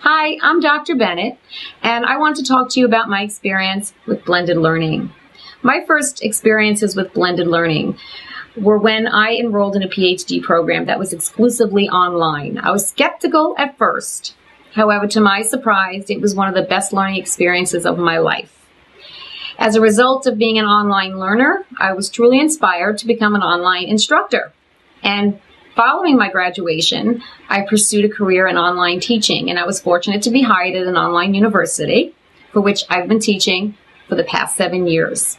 Hi, I'm Dr. Bennett, and I want to talk to you about my experience with blended learning. My first experiences with blended learning were when I enrolled in a PhD program that was exclusively online. I was skeptical at first. However, to my surprise, it was one of the best learning experiences of my life. As a result of being an online learner, I was truly inspired to become an online instructor. And following my graduation, I pursued a career in online teaching, and I was fortunate to be hired at an online university, for which I've been teaching for the past 7 years.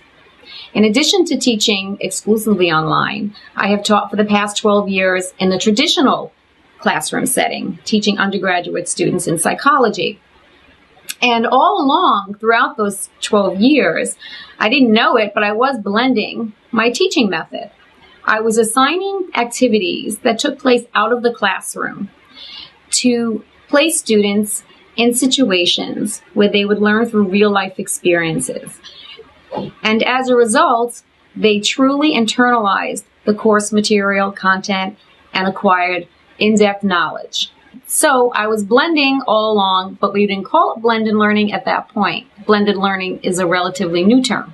In addition to teaching exclusively online, I have taught for the past 12 years in the traditional classroom setting, teaching undergraduate students in psychology. And all along, throughout those 12 years, I didn't know it, but I was blending my teaching method. I was assigning activities that took place out of the classroom to place students in situations where they would learn through real-life experiences. And as a result, they truly internalized the course material, content, and acquired in-depth knowledge. So I was blending all along, but we didn't call it blended learning at that point. Blended learning is a relatively new term.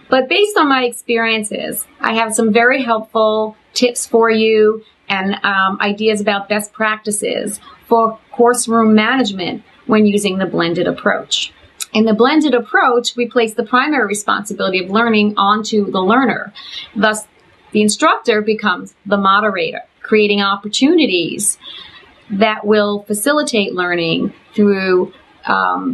But based on my experiences, I have some very helpful tips for you and ideas about best practices for course room management when using the blended approach. In the blended approach, we place the primary responsibility of learning onto the learner. Thus, the instructor becomes the moderator, creating opportunities that will facilitate learning through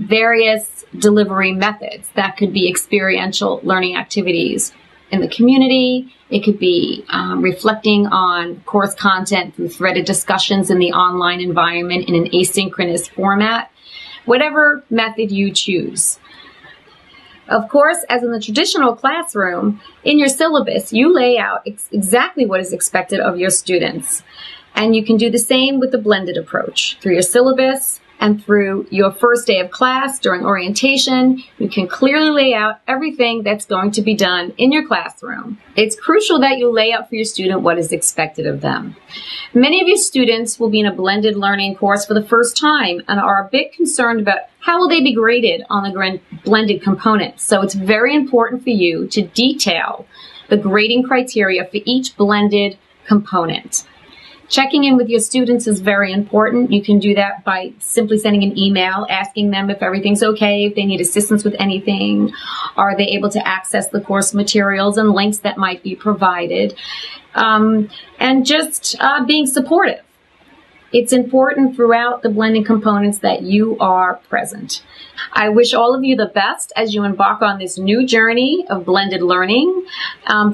various delivery methods. That could be experiential learning activities in the community. It could be reflecting on course content through threaded discussions in the online environment in an asynchronous format, whatever method you choose. Of course, as in the traditional classroom, in your syllabus, you lay out exactly what is expected of your students. And you can do the same with the blended approach. Through your syllabus and through your first day of class during orientation, you can clearly lay out everything that's going to be done in your classroom. It's crucial that you lay out for your student what is expected of them. Many of your students will be in a blended learning course for the first time and are a bit concerned about how will they be graded on the blended components. So it's very important for you to detail the grading criteria for each blended component. Checking in with your students is very important. You can do that by simply sending an email, asking them if everything's okay, if they need assistance with anything. Are they able to access the course materials and links that might be provided? And just being supportive. It's important throughout the blending components that you are present. I wish all of you the best as you embark on this new journey of blended learning.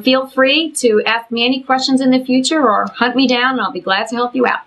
Feel free to ask me any questions in the future or hunt me down and I'll be glad to help you out.